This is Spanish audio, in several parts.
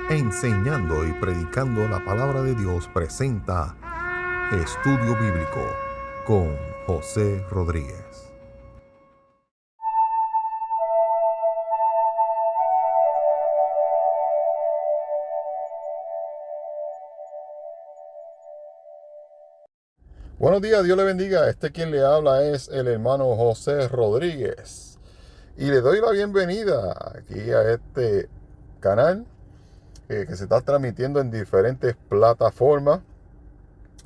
enseñando y predicando la palabra de Dios, presenta Estudio Bíblico con José Rodríguez. Buenos días, Dios le bendiga. Quien le habla es el hermano José Rodríguez. Y le doy la bienvenida aquí a este canal que se está transmitiendo en diferentes plataformas.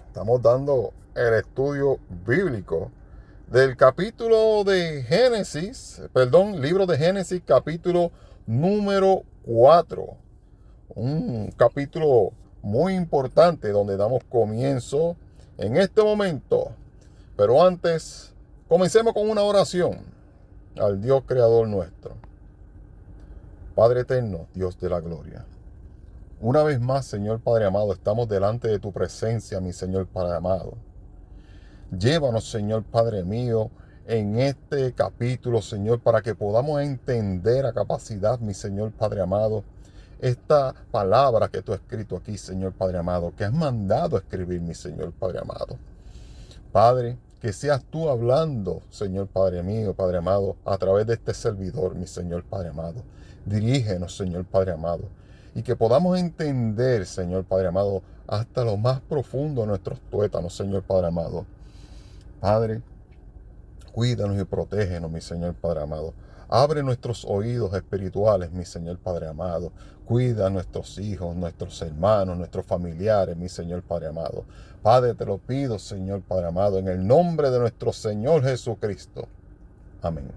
Estamos dando el estudio bíblico del libro de Génesis, capítulo número 4. Un capítulo muy importante donde damos comienzo en este momento. Pero antes, comencemos con una oración al Dios creador nuestro. Padre eterno, Dios de la gloria. Una vez más, Señor Padre amado, estamos delante de tu presencia, mi Señor Padre amado. Llévanos, Señor Padre mío, en este capítulo, Señor, para que podamos entender a capacidad, mi Señor Padre amado, esta palabra que tú has escrito aquí, Señor Padre amado, que has mandado a escribir, mi Señor Padre amado. Padre, que seas tú hablando, Señor Padre mío, Padre amado, a través de este servidor, mi Señor Padre amado. Dirígenos, Señor Padre amado, y que podamos entender, Señor Padre amado, hasta lo más profundo de nuestros tuétanos, Señor Padre amado. Padre, cuídanos y protégenos, mi Señor Padre amado. Abre nuestros oídos espirituales, mi Señor Padre amado. Cuida a nuestros hijos, nuestros hermanos, nuestros familiares, mi Señor Padre amado. Padre, te lo pido, Señor Padre amado, en el nombre de nuestro Señor Jesucristo. Amén.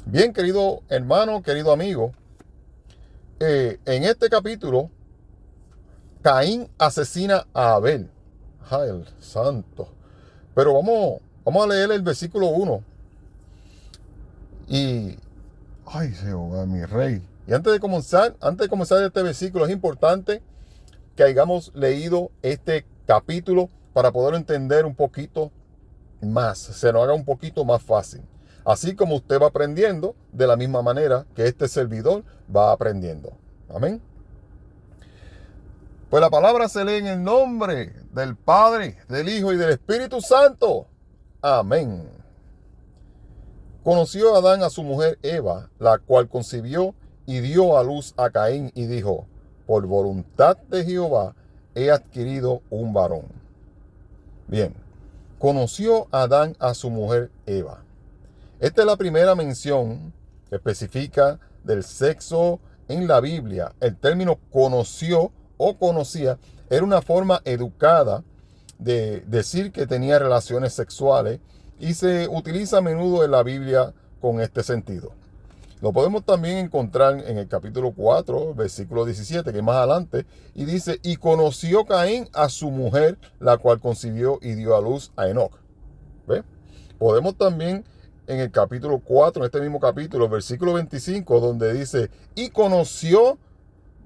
Bien, querido hermano, querido amigo, en este capítulo, Caín asesina a Abel. ¡Ay, el santo! Pero vamos a leer el versículo 1. Y, ay, Jehová, mi rey. Y antes de comenzar este versículo, es importante que hayamos leído este capítulo para poder entender un poquito más, se nos haga un poquito más fácil. Así como usted va aprendiendo, de la misma manera que este servidor va aprendiendo. Amén. Pues la palabra se lee en el nombre del Padre, del Hijo y del Espíritu Santo. Amén. Conoció Adán a su mujer Eva, la cual concibió y dio a luz a Caín y dijo: por voluntad de Jehová he adquirido un varón. Bien, conoció Adán a su mujer Eva. Esta es la primera mención que especifica del sexo en la Biblia. El término conoció o conocía era una forma educada de decir que tenía relaciones sexuales y se utiliza a menudo en la Biblia con este sentido. Lo podemos también encontrar en el capítulo 4, versículo 17, que es más adelante, y dice: y conoció Caín a su mujer, la cual concibió y dio a luz a Enoc. ¿Ve? Podemos también en el capítulo 4, en este mismo capítulo, versículo 25, donde dice: y conoció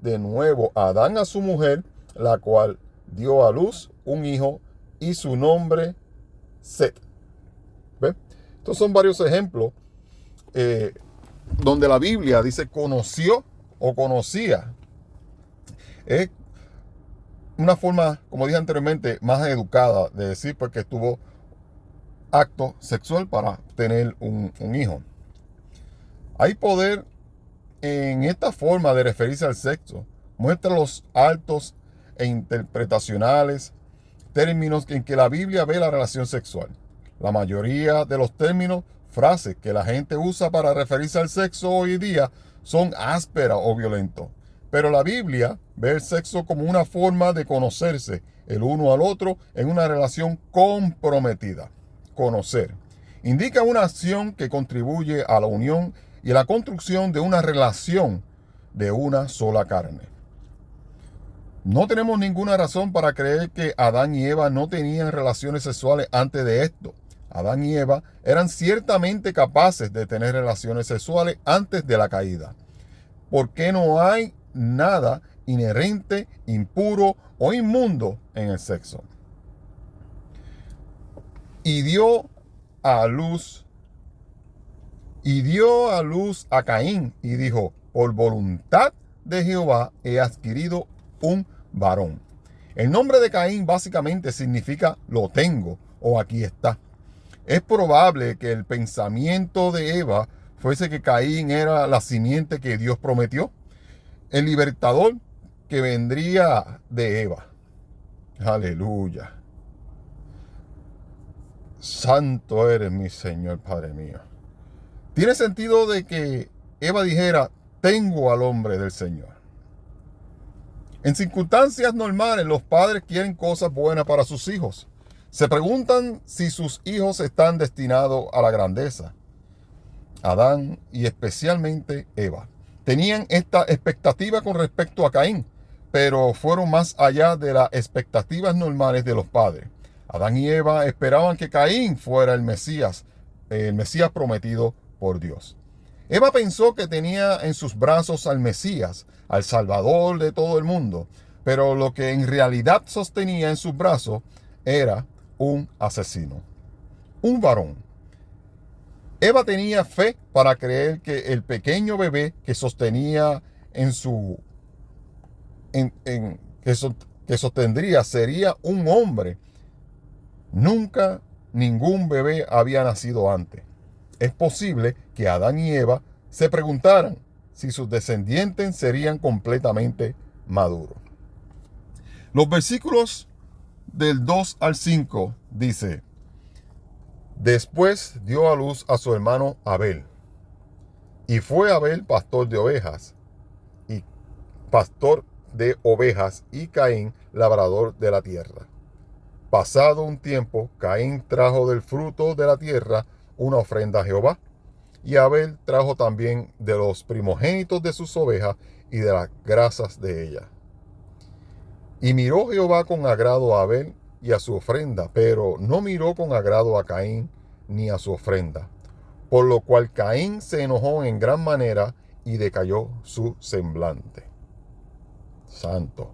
de nuevo Adán a su mujer, la cual dio a luz un hijo, y su nombre Set. ¿Ve? Estos son varios ejemplos donde la Biblia dice conoció o conocía. Es una forma, como dije anteriormente, más educada de decir pues que tuvo acto sexual para tener un hijo. Hay poder en esta forma de referirse al sexo. Muestra los altos e interpretacionales términos en que la Biblia ve la relación sexual. La mayoría de los términos, frases que la gente usa para referirse al sexo hoy día son ásperas o violentos. Pero la Biblia ve el sexo como una forma de conocerse el uno al otro en una relación comprometida. Conocer indica una acción que contribuye a la unión y a la construcción de una relación de una sola carne. No tenemos ninguna razón para creer que Adán y Eva no tenían relaciones sexuales antes de esto. Adán y Eva eran ciertamente capaces de tener relaciones sexuales antes de la caída. Porque no hay nada inherente, impuro o inmundo en el sexo. Y dio a luz a Caín y dijo: por voluntad de Jehová he adquirido un varón. El nombre de Caín básicamente significa lo tengo o aquí está. Es probable que el pensamiento de Eva fuese que Caín era la simiente que Dios prometió, el libertador que vendría de Eva. Aleluya. Santo eres mi Señor, Padre mío. Tiene sentido de que Eva dijera, tengo al hombre del Señor. En circunstancias normales, los padres quieren cosas buenas para sus hijos. Se preguntan si sus hijos están destinados a la grandeza. Adán y especialmente Eva tenían esta expectativa con respecto a Caín, pero fueron más allá de las expectativas normales de los padres. Adán y Eva esperaban que Caín fuera el Mesías prometido por Dios. Eva pensó que tenía en sus brazos al Mesías, al Salvador de todo el mundo, pero lo que en realidad sostenía en sus brazos era un asesino, un varón. Eva tenía fe para creer que el pequeño bebé que sostenía que sostendría sería un hombre. Nunca ningún bebé había nacido antes. Es posible que Adán y Eva se preguntaran si sus descendientes serían completamente maduros. Los versículos del 2 al 5 dice: después dio a luz a su hermano Abel, y fue Abel pastor de ovejas y Caín labrador de la tierra. Pasado un tiempo, Caín trajo del fruto de la tierra una ofrenda a Jehová, y Abel trajo también de los primogénitos de sus ovejas y de las grasas de ellas. Y miró Jehová con agrado a Abel y a su ofrenda, pero no miró con agrado a Caín ni a su ofrenda, por lo cual Caín se enojó en gran manera y decayó su semblante. Santo.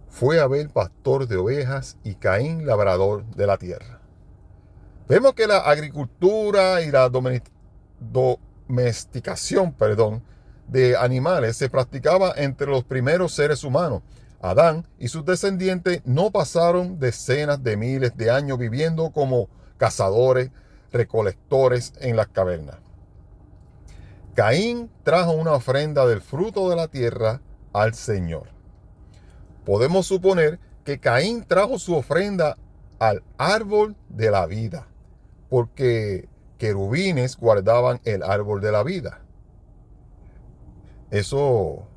Fue Abel pastor de ovejas y Caín labrador de la tierra. Vemos que la agricultura y la domesticación, de animales se practicaba entre los primeros seres humanos. Adán y sus descendientes no pasaron decenas de miles de años viviendo como cazadores, recolectores en las cavernas. Caín trajo una ofrenda del fruto de la tierra al Señor. Podemos suponer que Caín trajo su ofrenda al árbol de la vida, porque querubines guardaban el árbol de la vida. Eso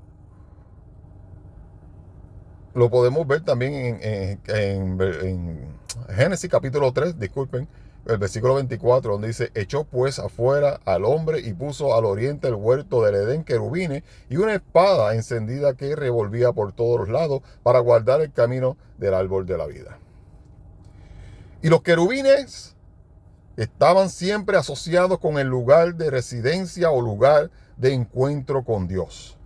lo podemos ver también en Génesis capítulo 3, disculpen, el versículo 24, donde dice: echó pues afuera al hombre y puso al oriente el huerto del Edén querubines y una espada encendida que revolvía por todos los lados para guardar el camino del árbol de la vida. Y los querubines estaban siempre asociados con el lugar de residencia o lugar de encuentro con Dios.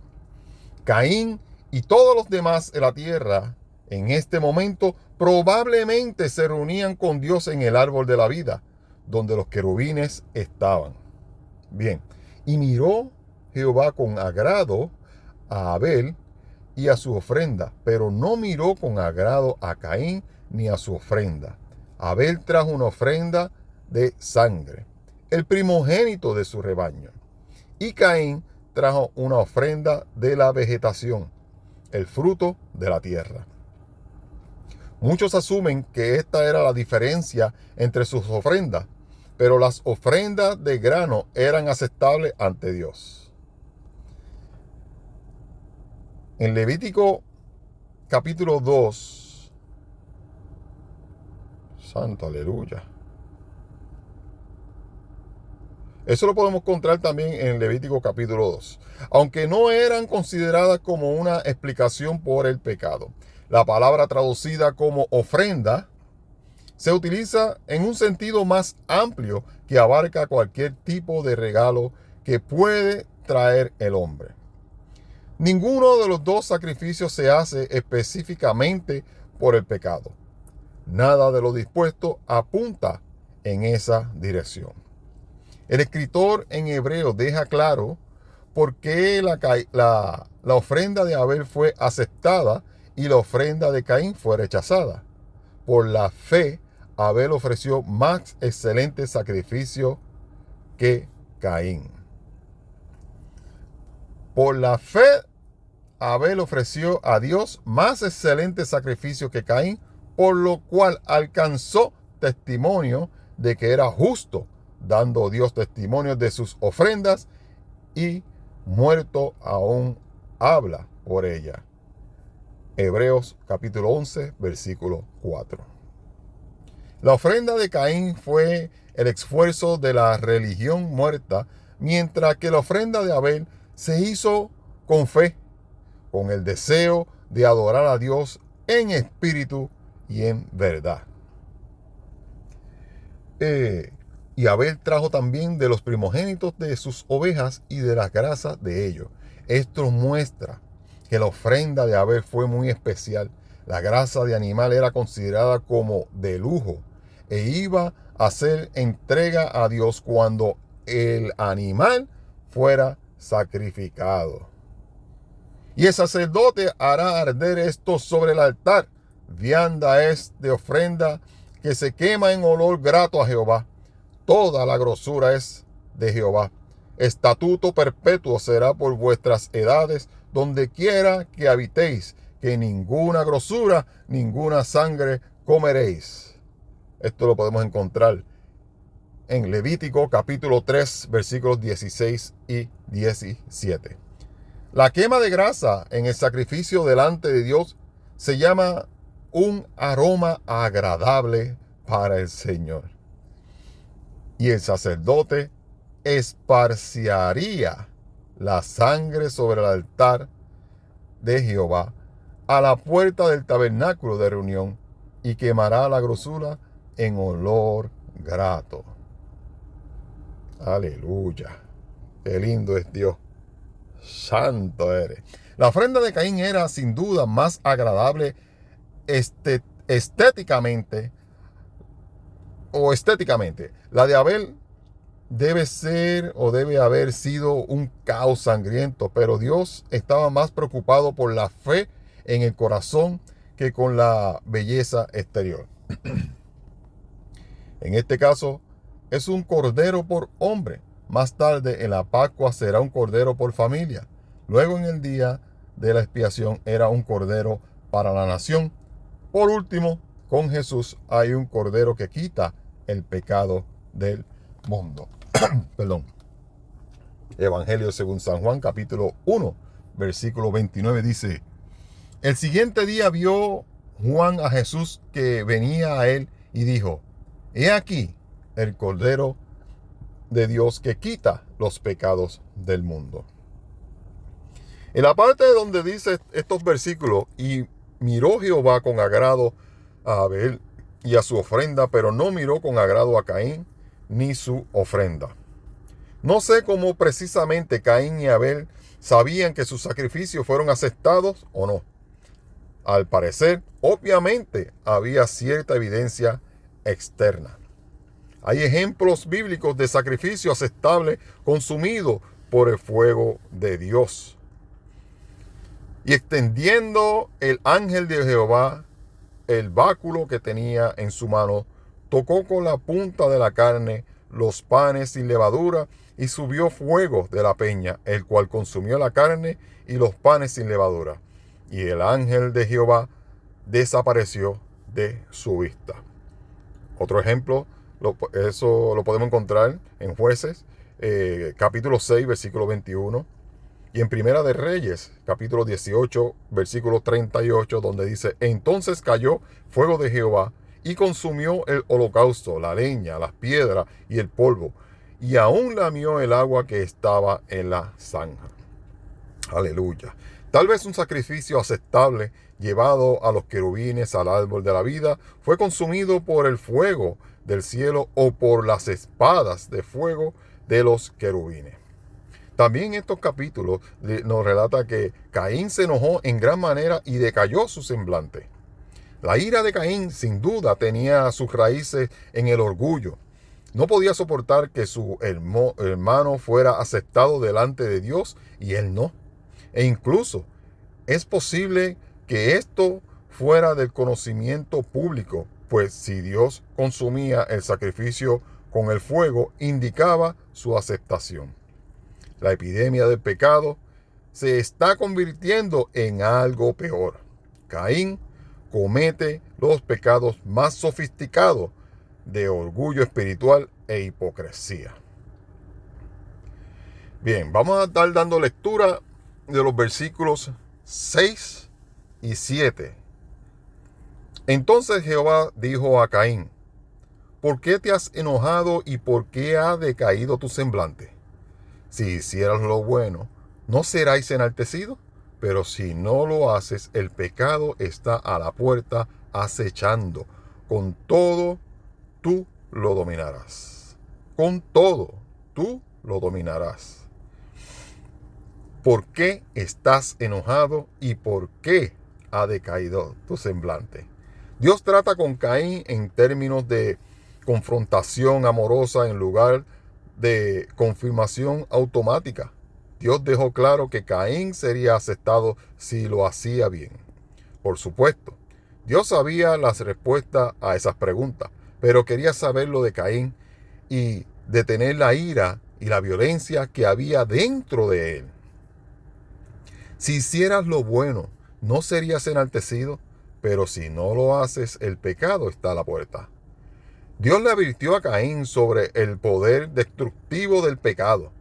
Caín y todos los demás de la tierra en este momento probablemente se reunían con Dios en el árbol de la vida, donde los querubines estaban. Bien, y miró Jehová con agrado a Abel y a su ofrenda, pero no miró con agrado a Caín ni a su ofrenda. Abel trajo una ofrenda de sangre, el primogénito de su rebaño, y Caín trajo una ofrenda de la vegetación, el fruto de la tierra. Muchos asumen que esta era la diferencia entre sus ofrendas, pero las ofrendas de grano eran aceptables ante Dios. En Levítico capítulo 2, santo aleluya. Eso lo podemos encontrar también en Levítico capítulo 2. Aunque no eran consideradas como una explicación por el pecado. La palabra traducida como ofrenda se utiliza en un sentido más amplio que abarca cualquier tipo de regalo que puede traer el hombre. Ninguno de los dos sacrificios se hace específicamente por el pecado. Nada de lo dispuesto apunta en esa dirección. El escritor en Hebreo deja claro ¿Por qué la ofrenda de Abel fue aceptada y la ofrenda de Caín fue rechazada? Por la fe, Abel ofreció más excelente sacrificio que Caín. Por la fe, Abel ofreció a Dios más excelente sacrificio que Caín, por lo cual alcanzó testimonio de que era justo, dando Dios testimonio de sus ofrendas, y muerto aún habla por ella. Hebreos capítulo 11, versículo 4. La ofrenda de Caín fue el esfuerzo de la religión muerta, mientras que la ofrenda de Abel se hizo con fe, con el deseo de adorar a Dios en espíritu y en verdad. Y Abel trajo también de los primogénitos de sus ovejas y de las grasas de ellos. Esto muestra que la ofrenda de Abel fue muy especial. La grasa de animal era considerada como de lujo e iba a ser entrega a Dios cuando el animal fuera sacrificado. Y el sacerdote hará arder esto sobre el altar. Vianda es de ofrenda que se quema en olor grato a Jehová. Toda la grosura es de Jehová. Estatuto perpetuo será por vuestras edades, donde quiera que habitéis, que ninguna grosura, ninguna sangre comeréis. Esto lo podemos encontrar en Levítico capítulo 3, versículos 16 y 17. La quema de grasa en el sacrificio delante de Dios se llama un aroma agradable para el Señor. Y el sacerdote esparciaría la sangre sobre el altar de Jehová a la puerta del tabernáculo de reunión y quemará la grosura en olor grato. Aleluya. Qué lindo es Dios. Santo eres. La ofrenda de Caín era sin duda más agradable estéticamente. La de Abel debe ser o debe haber sido un caos sangriento, pero Dios estaba más preocupado por la fe en el corazón que con la belleza exterior. En este caso, es un cordero por hombre. Más tarde, en la Pascua, será un cordero por familia. Luego, en el día de la expiación, era un cordero para la nación. Por último, con Jesús hay un cordero que quita el pecado del mundo. Perdón. Evangelio según San Juan, capítulo 1, versículo 29 dice: el siguiente día vio Juan a Jesús que venía a él y dijo: he aquí el Cordero de Dios que quita los pecados del mundo. En la parte donde dice estos versículos: y miró Jehová con agrado a Abel y a su ofrenda, pero no miró con agrado a Caín ni su ofrenda. No sé cómo precisamente Caín y Abel sabían que sus sacrificios fueron aceptados o no. Al parecer, obviamente, había cierta evidencia externa. Hay ejemplos bíblicos de sacrificio aceptable consumido por el fuego de Dios. Y extendiendo el ángel de Jehová el báculo que tenía en su mano, tocó con la punta de la carne los panes sin levadura, y subió fuego de la peña, el cual consumió la carne y los panes sin levadura. Y el ángel de Jehová desapareció de su vista. Otro ejemplo, eso lo podemos encontrar en Jueces, capítulo 6, versículo 21. Y en Primera de Reyes, capítulo 18, versículo 38, donde dice: entonces cayó fuego de Jehová y consumió el holocausto, la leña, las piedras y el polvo, y aún lamió el agua que estaba en la zanja. Aleluya. Tal vez un sacrificio aceptable llevado a los querubines al árbol de la vida fue consumido por el fuego del cielo o por las espadas de fuego de los querubines. También en estos capítulos nos relata que Caín se enojó en gran manera y decayó su semblante. La ira de Caín sin duda tenía sus raíces en el orgullo. No podía soportar que su hermano fuera aceptado delante de Dios y él no. E incluso es posible que esto fuera del conocimiento público, pues si Dios consumía el sacrificio con el fuego, indicaba su aceptación. La epidemia del pecado se está convirtiendo en algo peor. Caín comete los pecados más sofisticados de orgullo espiritual e hipocresía. Bien, vamos a estar dando lectura de los versículos 6 y 7. Entonces Jehová dijo a Caín: ¿por qué te has enojado y por qué ha decaído tu semblante? Si hicieras lo bueno, ¿no seráis enaltecidos? Pero si no lo haces, el pecado está a la puerta acechando. Con todo, tú lo dominarás. Con todo, tú lo dominarás. ¿Por qué estás enojado y por qué ha decaído tu semblante? Dios trata con Caín en términos de confrontación amorosa en lugar de confirmación automática. Dios dejó claro que Caín sería aceptado si lo hacía bien. Por supuesto, Dios sabía las respuestas a esas preguntas, pero quería saber lo de Caín y detener la ira y la violencia que había dentro de él. Si hicieras lo bueno, no serías enaltecido, pero si no lo haces, el pecado está a la puerta. Dios le advirtió a Caín sobre el poder destructivo del pecado.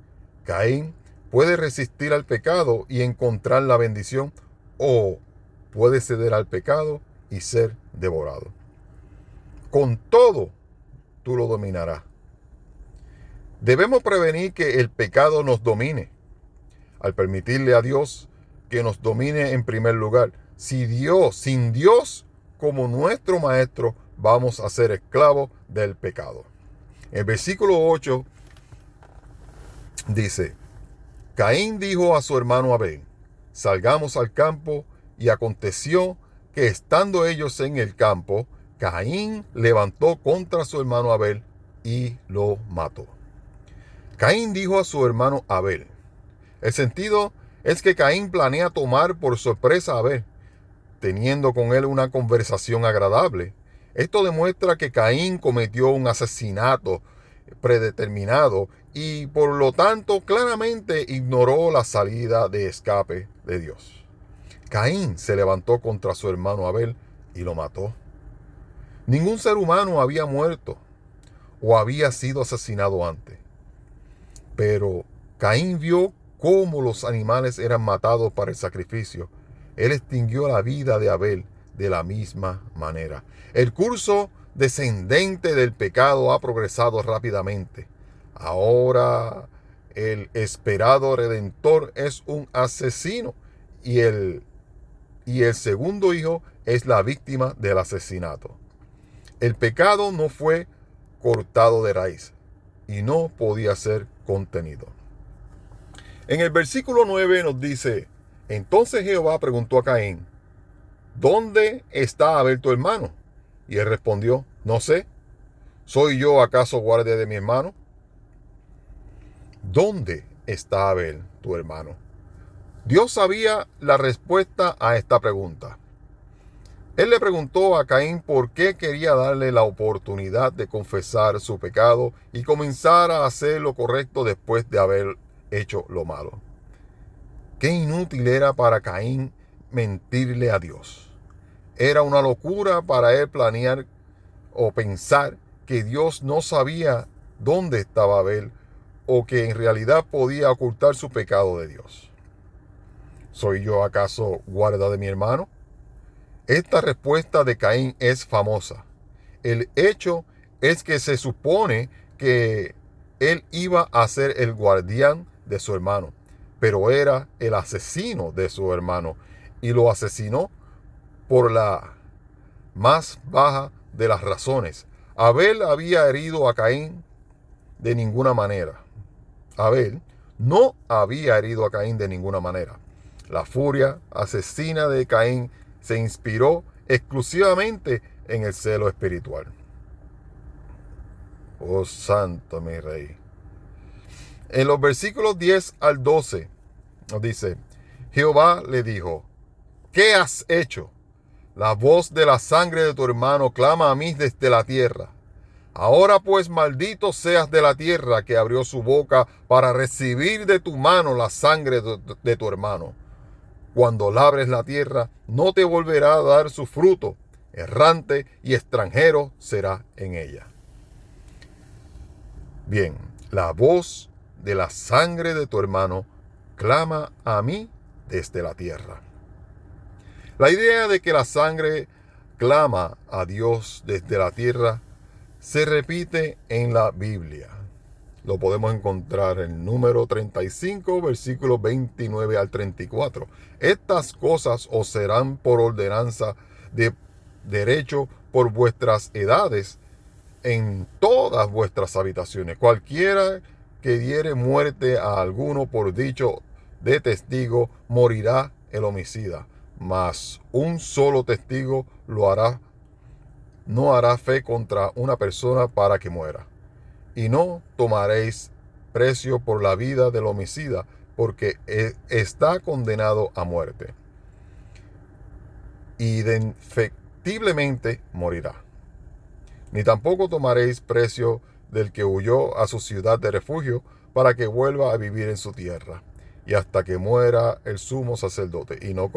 Caín puede resistir al pecado y encontrar la bendición, o puede ceder al pecado y ser devorado. Con todo, tú lo dominarás. Debemos prevenir que el pecado nos domine, al permitirle a Dios que nos domine en primer lugar. Sin Dios como nuestro maestro, vamos a ser esclavos del pecado. El versículo 8 dice: Caín dijo a su hermano Abel: salgamos al campo, y aconteció que estando ellos en el campo, Caín levantó contra su hermano Abel y lo mató. Caín dijo a su hermano Abel. El sentido es que Caín planea tomar por sorpresa a Abel, teniendo con él una conversación agradable. Esto demuestra que Caín cometió un asesinato predeterminado y por lo tanto claramente ignoró la salida de escape de Dios. Caín se levantó contra su hermano Abel y lo mató. Ningún ser humano había muerto o había sido asesinado antes. Pero Caín vio cómo los animales eran matados para el sacrificio. Él extinguió la vida de Abel de la misma manera. El curso descendente del pecado ha progresado rápidamente. Ahora el esperado redentor es un asesino y el segundo hijo es la víctima del asesinato. El pecado no fue cortado de raíz y no podía ser contenido. En el versículo 9 nos dice: entonces Jehová preguntó a Caín: ¿dónde está Abel tu hermano? Y él respondió: no sé. ¿Soy yo acaso guardia de mi hermano? ¿Dónde está Abel tu hermano? Dios sabía la respuesta a esta pregunta. Él le preguntó a Caín por qué quería darle la oportunidad de confesar su pecado y comenzar a hacer lo correcto después de haber hecho lo malo. Qué inútil era para Caín mentirle a Dios. Era una locura para él planear o pensar que Dios no sabía dónde estaba Abel o que en realidad podía ocultar su pecado de Dios. ¿Soy yo acaso guarda de mi hermano? Esta respuesta de Caín es famosa. El hecho es que se supone que él iba a ser el guardián de su hermano, pero era el asesino de su hermano y lo asesinó por la más baja de las razones. Abel había herido a Caín de ninguna manera. Abel no había herido a Caín de ninguna manera. La furia asesina de Caín se inspiró exclusivamente en el celo espiritual. Oh, santo mi rey. En los versículos 10 al 12 nos dice, Jehová le dijo, ¿qué has hecho? La voz de la sangre de tu hermano clama a mí desde la tierra. Ahora pues maldito seas de la tierra que abrió su boca para recibir de tu mano la sangre de tu hermano. Cuando labres la tierra, no te volverá a dar su fruto. Errante y extranjero será en ella. Bien, la voz de la sangre de tu hermano clama a mí desde la tierra. La idea de que la sangre clama a Dios desde la tierra se repite en la Biblia. Lo podemos encontrar en Número 35, versículos 29 al 34. Estas cosas os serán por ordenanza de derecho por vuestras edades en todas vuestras habitaciones. Cualquiera que diere muerte a alguno por dicho de testigo, morirá el homicida. Mas un solo testigo lo hará, no hará fe contra una persona para que muera. Y no tomaréis precio por la vida del homicida, porque está condenado a muerte. Indefectiblemente morirá. Ni tampoco tomaréis precio del que huyó a su ciudad de refugio, para que vuelva a vivir en su tierra, y hasta que muera el sumo sacerdote, y no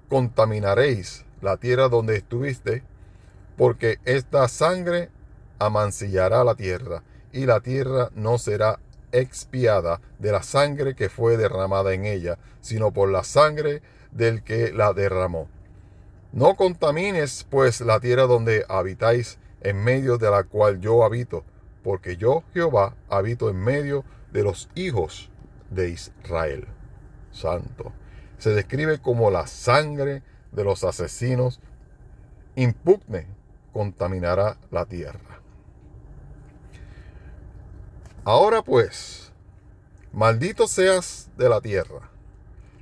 contaminaréis la tierra donde estuviste, porque esta sangre amancillará la tierra, y la tierra no será expiada de la sangre que fue derramada en ella, sino por la sangre del que la derramó. No contamines, pues, la tierra donde habitáis, en medio de la cual yo habito, porque yo, Jehová, habito en medio de los hijos de Israel. Santo. Se describe como la sangre de los asesinos impugne, contaminará la tierra. Ahora pues, maldito seas de la tierra.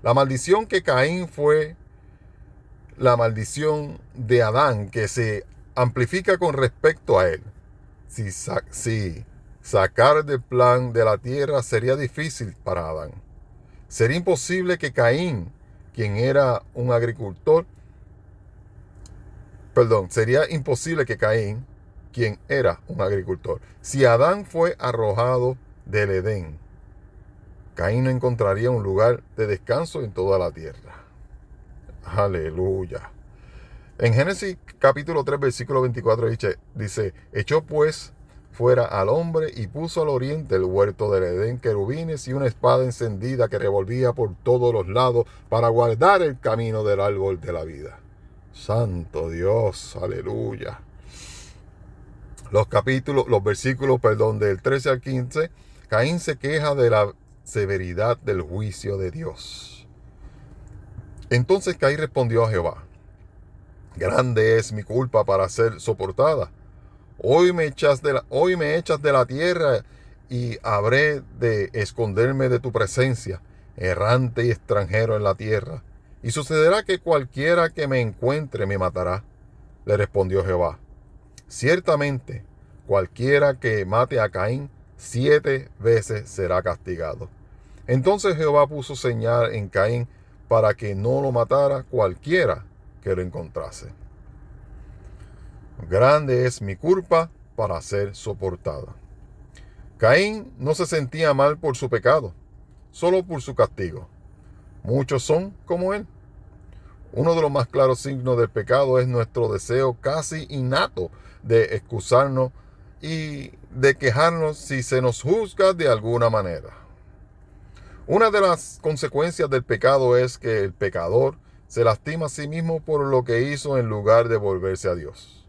La maldición que Caín fue la maldición de Adán, que se amplifica con respecto a él. Si sacar del plan de la tierra sería difícil para Adán. Sería imposible que Caín, sería imposible que Caín, quien era un agricultor, si Adán fue arrojado del Edén, Caín no encontraría un lugar de descanso en toda la tierra. Aleluya. En Génesis capítulo 3, versículo 24 dice, echó pues fuera al hombre y puso al oriente el huerto del Edén querubines y una espada encendida que revolvía por todos los lados para guardar el camino del árbol de la vida. Santo Dios, aleluya. Los versículos del 13 al 15, Caín se queja de la severidad del juicio de Dios. Entonces Caín respondió a Jehová, grande es mi culpa para ser soportada. Hoy me echas de la tierra y habré de esconderme de tu presencia, errante y extranjero en la tierra. Y sucederá que cualquiera que me encuentre me matará. Le respondió Jehová, ciertamente cualquiera que mate a Caín 7 veces será castigado. Entonces Jehová puso señal en Caín para que no lo matara cualquiera que lo encontrase. Grande es mi culpa para ser soportada. Caín no se sentía mal por su pecado, solo por su castigo. Muchos son como él. Uno de los más claros signos del pecado es nuestro deseo casi innato de excusarnos y de quejarnos si se nos juzga de alguna manera. Una de las consecuencias del pecado es que el pecador se lastima a sí mismo por lo que hizo en lugar de volverse a Dios.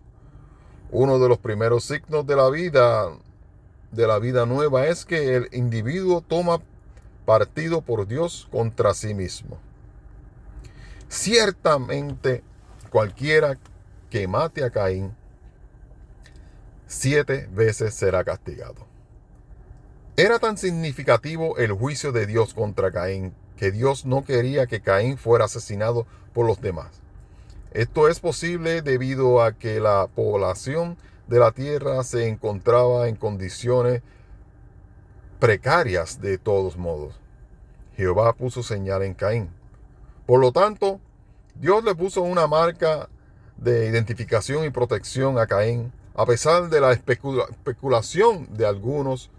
Uno de los primeros signos de la vida nueva es que el individuo toma partido por Dios contra sí mismo. Ciertamente, cualquiera que mate a Caín 7 veces será castigado. Era tan significativo el juicio de Dios contra Caín que Dios no quería que Caín fuera asesinado por los demás. Esto es posible debido a que la población de la tierra se encontraba en condiciones precarias de todos modos. Jehová puso señal en Caín. Por lo tanto, Dios le puso una marca de identificación y protección a Caín, a pesar de la especulación de algunos.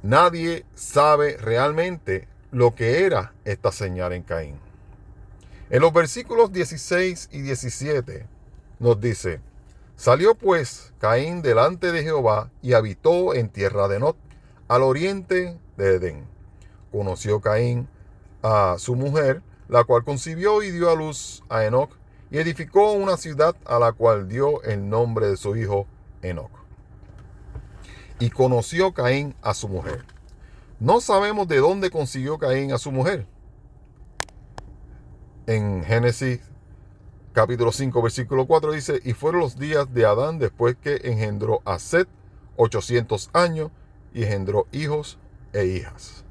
Nadie sabe realmente lo que era esta señal en Caín. En los versículos 16 y 17 nos dice: salió pues Caín delante de Jehová y habitó en tierra de Nod, al oriente de Edén. Conoció Caín a su mujer, la cual concibió y dio a luz a Enoc, y edificó una ciudad a la cual dio el nombre de su hijo Enoc. Y conoció Caín a su mujer. No sabemos de dónde consiguió Caín a su mujer. En Génesis capítulo 5, versículo 4 dice: y fueron los días de Adán después que engendró a Set 800 años y engendró hijos e hijas.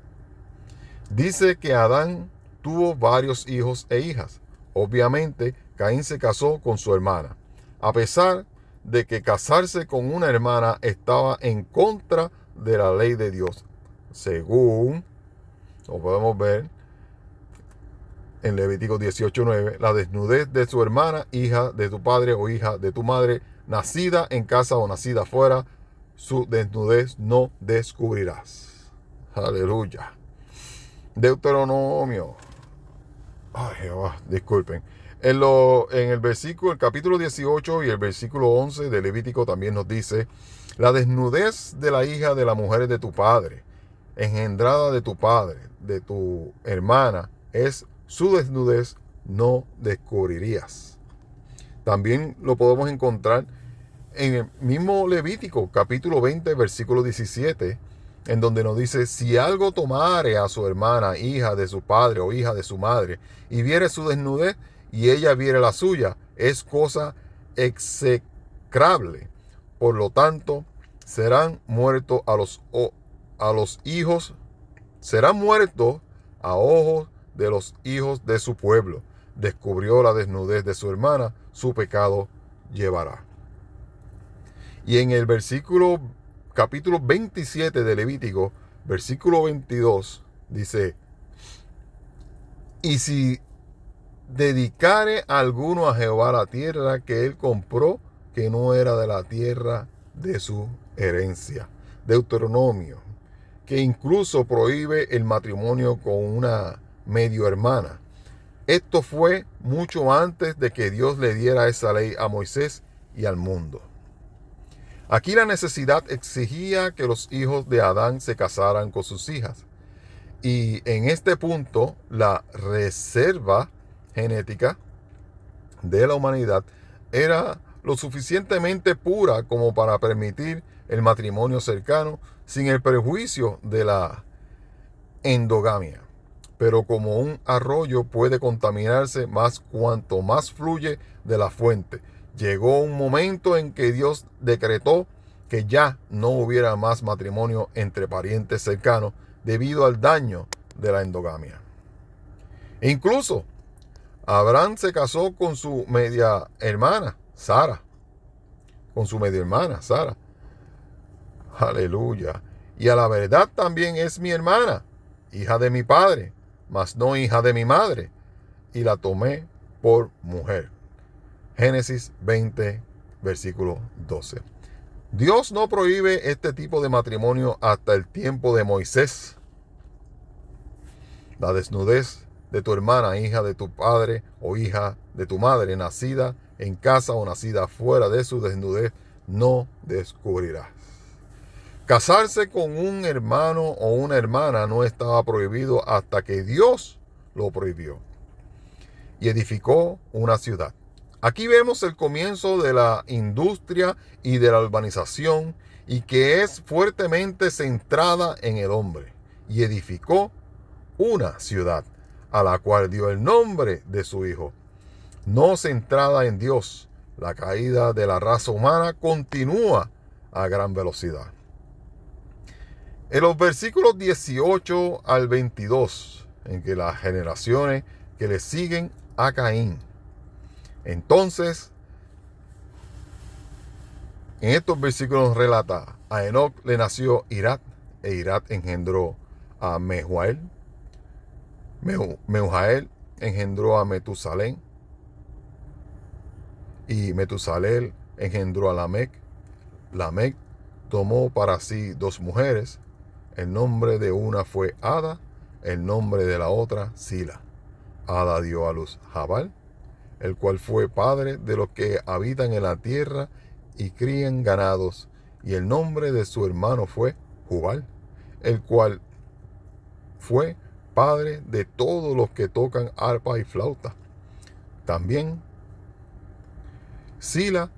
Dice que Adán tuvo varios hijos e hijas. Obviamente, Caín se casó con su hermana, a pesar de que casarse con una hermana estaba en contra de la ley de Dios. Según lo podemos ver en Levítico 18:9, la desnudez de su hermana, hija de tu padre o hija de tu madre, nacida en casa o nacida fuera, su desnudez no descubrirás. Aleluya. Deuteronomio. Ay, Jehová, disculpen. En el versículo, el capítulo 18 y el versículo 11 de Levítico también nos dice: la desnudez de la hija de la mujer de tu padre, engendrada de tu padre, de tu hermana, es su desnudez, no descubrirías. También lo podemos encontrar en el mismo Levítico, capítulo 20, versículo 17, en donde nos dice: si algo tomare a su hermana, hija de su padre o hija de su madre, y viere su desnudez, y ella viere la suya, es cosa execrable. Por lo tanto, serán muertos a los hijos, serán muertos a ojos de los hijos de su pueblo. Descubrió la desnudez de su hermana, su pecado llevará. Y en el capítulo 27 de Levítico, versículo 22, dice: y si dedicare alguno a Jehová la tierra que él compró, que no era de la tierra de su herencia. Deuteronomio, que incluso prohíbe el matrimonio con una medio hermana. Esto fue mucho antes de que Dios le diera esa ley a Moisés y al mundo. Aquí la necesidad exigía que los hijos de Adán se casaran con sus hijas. Y en este punto, la reserva genética de la humanidad era lo suficientemente pura como para permitir el matrimonio cercano sin el perjuicio de la endogamia. Pero como un arroyo puede contaminarse más cuanto más fluye de la fuente, llegó un momento en que Dios decretó que ya no hubiera más matrimonio entre parientes cercanos debido al daño de la endogamia. E incluso Abraham se casó con su media hermana, Sara. Aleluya. Y a la verdad también es mi hermana, hija de mi padre, mas no hija de mi madre, y la tomé por mujer. Génesis 20, versículo 12. Dios no prohíbe este tipo de matrimonio hasta el tiempo de Moisés. La desnudez de tu hermana, hija de tu padre o hija de tu madre, nacida en casa o nacida fuera de su desnudez, no descubrirás. Casarse con un hermano o una hermana no estaba prohibido hasta que Dios lo prohibió y edificó una ciudad. Aquí vemos el comienzo de la industria y de la urbanización, y que es fuertemente centrada en el hombre, y edificó una ciudad a la cual dio el nombre de su hijo. No centrada en Dios, la caída de la raza humana continúa a gran velocidad. En los versículos 18 al 22, en que las generaciones que le siguen a Caín, entonces En estos versículos relata, a Enoc le nació Irad, e Irad engendró a Mehujael. Mehujael engendró a Metusalén, y Metusalel engendró a Lamec. Lamec tomó para sí 2 mujeres. El nombre de una fue Ada, el nombre de la otra Sila. Ada dio a luz Jabal, el cual fue padre de los que habitan en la tierra y crían ganados, y el nombre de su hermano fue Jubal, el cual fue padre de todos los que tocan arpa y flauta. También Sila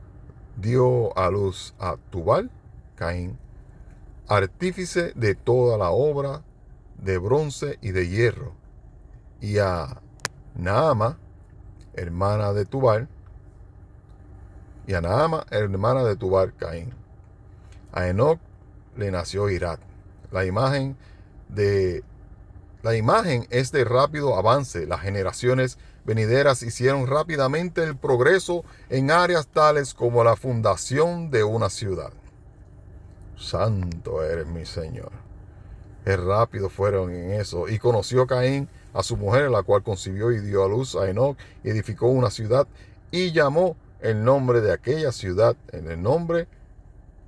dio a luz a Tubal, Caín, artífice de toda la obra de bronce y de hierro, y a Naama, hermana de Tubal, Caín. A Enoc le nació Irad. La imagen es de rápido avance. Las generaciones venideras hicieron rápidamente el progreso en áreas tales como la fundación de una ciudad. Santo eres mi Señor. Qué rápido fueron en eso. Y conoció Caín a su mujer, la cual concibió y dio a luz a Enoc, y edificó una ciudad, y llamó el nombre de aquella ciudad en el nombre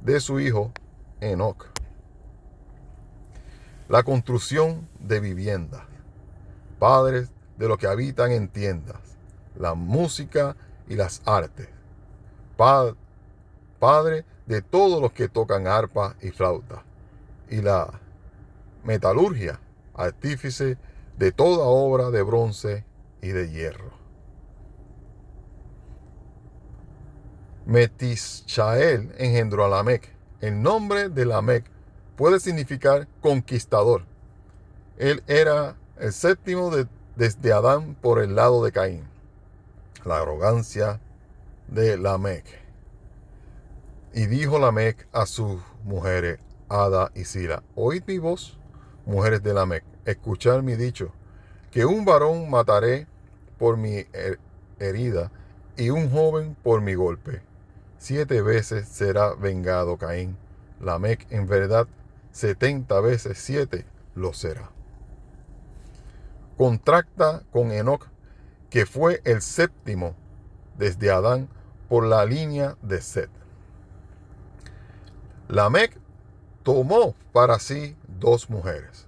de su hijo Enoc. La construcción de viviendas. Padres de los que habitan en tiendas. La música y las artes. Padre de todos los que tocan arpa y flauta. Y la metalurgia, artífice de toda obra de bronce y de hierro. Metishael engendró a Lamec. El nombre de Lamec puede significar conquistador. Él era el séptimo desde Adán por el lado de Caín. La arrogancia de Lamec. Y dijo Lamec a sus mujeres, Ada y Sila: oíd mi voz, mujeres de Lamec, escuchad mi dicho, que un varón mataré por mi herida, y un joven por mi golpe. 7 veces será vengado Caín. Lamec en verdad 70 veces 7 lo será. Contrasta con Enoc, que fue el séptimo desde Adán por la línea de Set. Lamec tomó para sí 2 mujeres.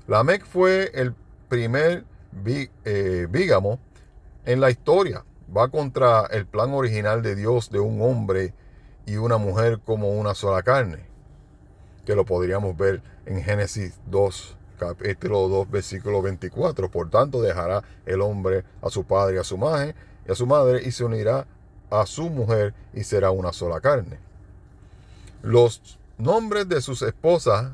Lamec fue el primer bígamo en la historia. Va contra el plan original de Dios de un hombre y una mujer como una sola carne, que lo podríamos ver en Génesis 2, capítulo 2, versículo 24. Por tanto, dejará el hombre a su padre y a su madre, y se unirá a su mujer, y será una sola carne. Los nombres de sus esposas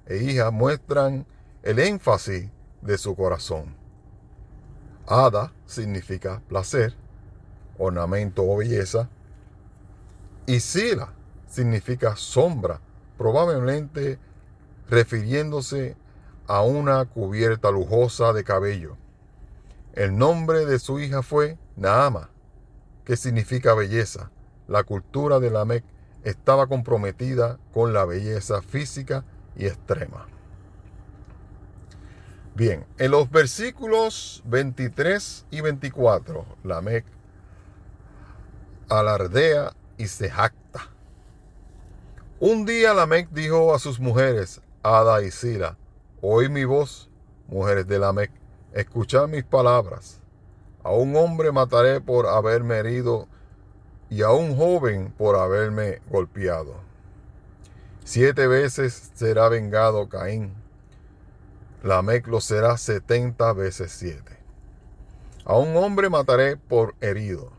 e hijas muestran el énfasis de su corazón. Ada significa placer, ornamento o belleza, y Sila significa sombra, probablemente refiriéndose a una cubierta lujosa de cabello. El nombre de su hija fue Naama, que significa belleza. La cultura de Lamec estaba comprometida con la belleza física y extrema. Bien, en los versículos 23 y 24, Lamec alardea y se jacta. Un día Lamec dijo a sus mujeres, Ada y Sila: oíd mi voz, mujeres de Lamec, escuchad mis palabras. A un hombre mataré por haberme herido, y a un joven por haberme golpeado. 7 veces será vengado Caín. Lamec lo será 70 veces 7. A un hombre mataré por herido.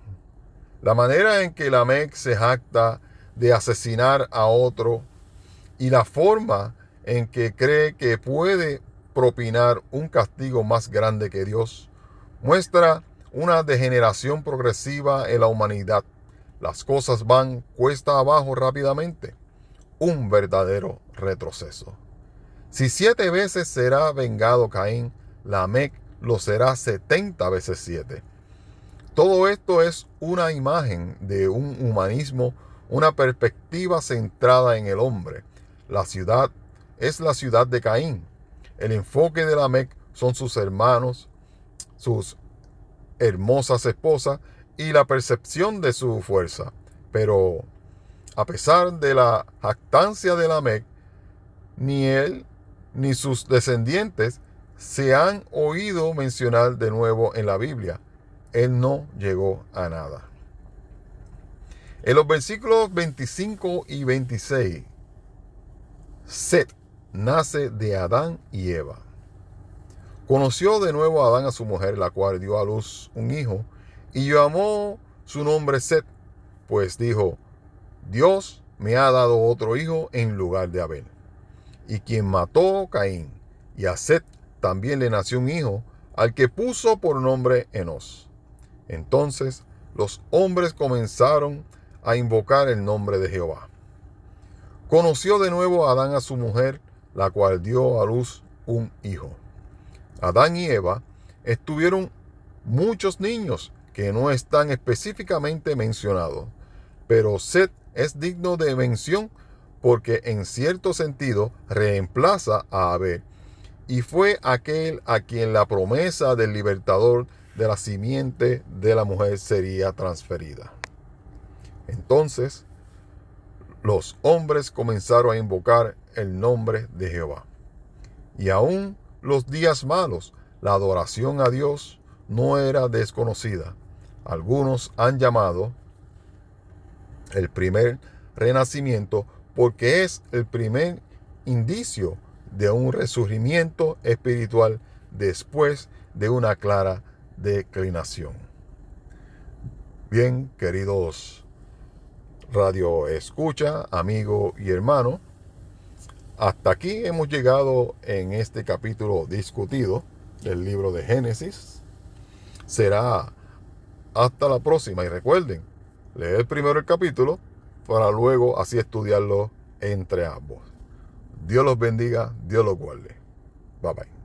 La manera en que Lamec se jacta de asesinar a otro y la forma en que cree que puede propinar un castigo más grande que Dios muestra una degeneración progresiva en la humanidad. Las cosas van cuesta abajo rápidamente. Un verdadero retroceso. Si 7 veces será vengado Caín, Lamec lo será 70 veces 7. Todo esto es una imagen de un humanismo una perspectiva centrada en el hombre. La ciudad es la ciudad de Caín. El enfoque de Lamec son sus hermanos, sus hermosas esposas y la percepción de su fuerza. Pero a pesar de la jactancia de Lamec, ni él ni sus descendientes se han oído mencionar de nuevo en la Biblia. Él no llegó a nada. En los versículos 25 y 26, Set nace de Adán y Eva. Conoció de nuevo a Adán a su mujer, la cual dio a luz un hijo, y llamó su nombre Set, pues dijo: Dios me ha dado otro hijo en lugar de Abel. Y quien mató a Caín, y a Set también le nació un hijo, al que puso por nombre Enos. Entonces los hombres comenzaron a invocar el nombre de Jehová. Conoció de nuevo a Adán a su mujer, la cual dio a luz un hijo. Adán y Eva tuvieron muchos niños que no están específicamente mencionados, pero Set es digno de mención porque en cierto sentido reemplaza a Abel y fue aquel a quien la promesa del libertador de la simiente de la mujer sería transferida. Entonces los hombres comenzaron a invocar el nombre de Jehová. Y aún los días malos, la adoración a Dios no era desconocida. Algunos han llamado el primer renacimiento porque es el primer indicio de un resurgimiento espiritual después de una clara declinación. Bien, queridos radio escucha, amigo y hermano, hasta aquí hemos llegado en este capítulo discutido del libro de Génesis. Será hasta la próxima y recuerden, leer primero el capítulo para luego así estudiarlo entre ambos. Dios los bendiga, Dios los guarde. Bye bye.